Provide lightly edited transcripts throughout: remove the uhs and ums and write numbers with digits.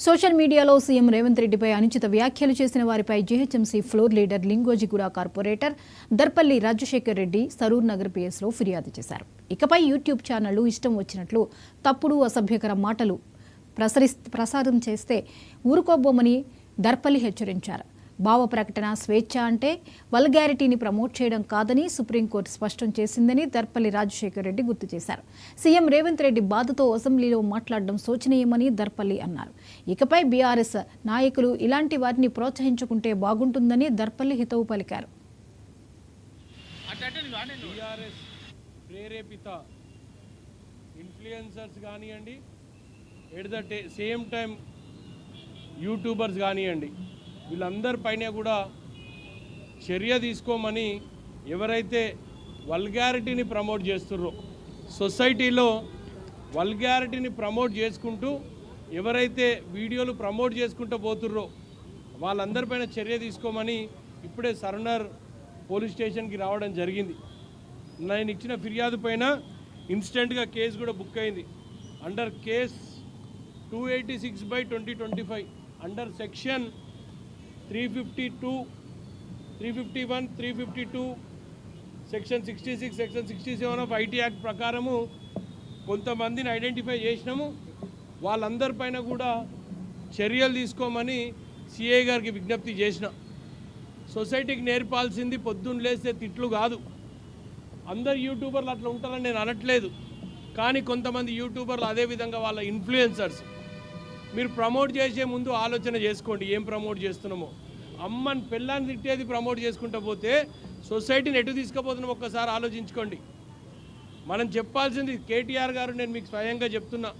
Social మీడియాలో CM Revanth రెడ్డిపై అనుచిత వ్యాఖ్యలు చేసిన వారిపై GHMC floor leader Lingojiguda corporator Darpalli Rajashekar Reddy Saroor Nagar పిఎస్లో ఫిర్యాదు చేశారు. ఇకపై యూట్యూబ్ ఛానళ్లు ఇష్టం వచ్చినట్లు తప్పుడు అసభ్యకర మాటలు ప్రసారం చేస్తే ఊరుకోబోమని దర్పల్లి హెచ్చరించారు. భావ ప్రకటన స్వేచ్ఛ అంటే వల్గారిటీని ప్రమోట్ చేయడం కాదని సుప్రీంకోర్టు స్పష్టం చేసిందని దర్పల్లి రాజశేఖర్ రెడ్డి గుర్తు చేశారు. సీఎం రేవంత్ రెడ్డి బాధతో అసెంబ్లీలో మాట్లాడడం శోచనీయమని దర్పల్లి అన్నారు. ఇకపై బీఆర్ఎస్ నాయకులు ఇలాంటి వారిని ప్రోత్సహించుకుంటే బాగుంటుందని దర్పల్లి హితవు పలికారు. ఇన్ఫ్లుయెన్సర్స్ కానివ్వండి, at the same time YouTubers కానివ్వండి, వీళ్ళందరిపైన కూడా చర్య తీసుకోమని ఎవరైతే వల్గారిటీని ప్రమోట్ చేస్తుర్రో, సొసైటీలో వల్గారిటీని ప్రమోట్ చేసుకుంటూ ఎవరైతే వీడియోలు ప్రమోట్ చేసుకుంటూ పోతుర్రో వాళ్ళందరిపైన చర్య తీసుకోమని ఇప్పుడే సరూర్ పోలీస్ స్టేషన్కి రావడం జరిగింది. నేను ఇచ్చిన ఫిర్యాదు పైన ఇన్స్టెంట్గా కేసు కూడా బుక్ అయింది. Under case 286/2025 under section 352, 351, 352, section 66, section 67 of IT act ప్రకారము కొంతమందిని ఐడెంటిఫై చేసినాము. వాళ్ళందరిపైన కూడా చర్యలు తీసుకోమని సిఐ గారికి విజ్ఞప్తి చేసిన. సొసైటీకి నేర్పాల్సింది పొద్దున్న లేస్తే తిట్లు కాదు. అందరు యూట్యూబర్లు అట్లా ఉంటారని నేను అనట్లేదు, కానీ కొంతమంది యూట్యూబర్లు అదేవిధంగా వాళ్ళ ఇన్ఫ్లుయెన్సర్స్ మీరు ప్రమోట్ చేసే ముందు ఆలోచన చేసుకోండి, ఏం ప్రమోట్ చేస్తున్నామో. అమ్మని పిల్లని తిట్టేది ప్రమోట్ చేసుకుంటూ పోతే సొసైటీని ఎటు తీసుకుపోతున్నాం ఒక్కసారి ఆలోచించుకోండి. మనం చెప్పాల్సింది కేటీఆర్ గారు, నేను మీకు స్వయంగా చెప్తున్నా,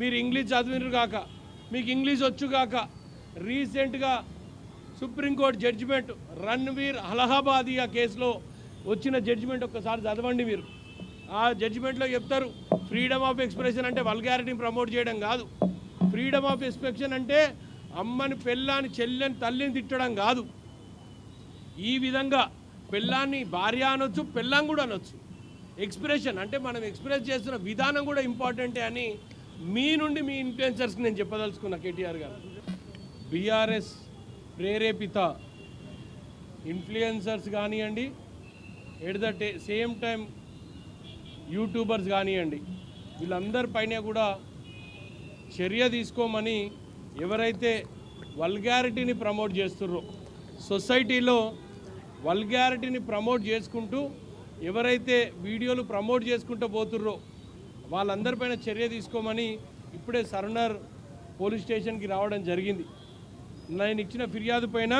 మీరు ఇంగ్లీష్ చదివినరు కాక, మీకు ఇంగ్లీష్ వచ్చు కాక, రీసెంట్గా సుప్రీంకోర్టు జడ్జిమెంట్ రణ్వీర్ అలహాబాదియా కేసులో వచ్చిన జడ్జిమెంట్ ఒక్కసారి చదవండి మీరు. ఆ జడ్జిమెంట్లో చెప్తారు, ఫ్రీడమ్ ఆఫ్ ఎక్స్ప్రెషన్ అంటే వల్గారిటీని ప్రమోట్ చేయడం కాదు. ఫ్రీడమ్ ఆఫ్ ఎక్స్ప్రెషన్ అంటే అమ్మని పెళ్ళాన్ని చెల్లెని తల్లిని తిట్టడం కాదు. ఈ విధంగా పెళ్ళాన్ని భార్య అనొచ్చు, పెళ్ళాం కూడా అనొచ్చు. ఎక్స్ప్రెషన్ అంటే మనం ఎక్స్ప్రెస్ చేస్తున్న విధానం కూడా ఇంపార్టెంటే అని మీ నుండి మీ ఇన్ఫ్లుయెన్సర్స్కి నేను చెప్పదలుచుకున్నా. కేటీఆర్ గారు, బీఆర్ఎస్ ప్రేరేపిత ఇన్ఫ్లుయెన్సర్స్ కానివ్వండి, at the same time YouTubers కానివ్వండి, వీళ్ళందరిపైన కూడా చర్య తీసుకోమని ఎవరైతే వల్గారిటీని ప్రమోట్ చేస్తుర్రో, సొసైటీలో వల్గారిటీని ప్రమోట్ చేసుకుంటూ ఎవరైతే వీడియోలు ప్రమోట్ చేసుకుంటూ పోతుర్రో వాళ్ళందరిపైన చర్య తీసుకోమని ఇప్పుడే సరూర్ పోలీస్ స్టేషన్కి రావడం జరిగింది. నేను ఇచ్చిన ఫిర్యాదు పైన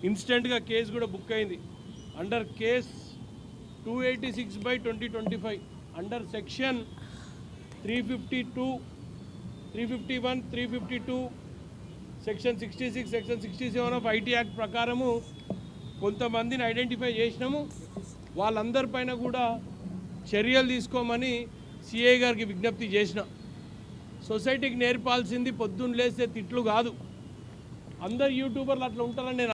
ఇన్స్టెంట్గా కేసు కూడా బుక్ అయింది. Under case 286/2025 under section 352, 351, 352, section 66, section 67 of IT act ప్రకారము కొంతమందిని ఐడెంటిఫై చేసినాము. వాళ్ళందరిపైన కూడా చర్యలు తీసుకోమని సిఐ గారికి విజ్ఞప్తి చేసిన. సొసైటీకి నేర్పాల్సింది పొద్దున్న లేస్తే తిట్లు కాదు. అందరు యూట్యూబర్లు అట్లా ఉంటారని నేను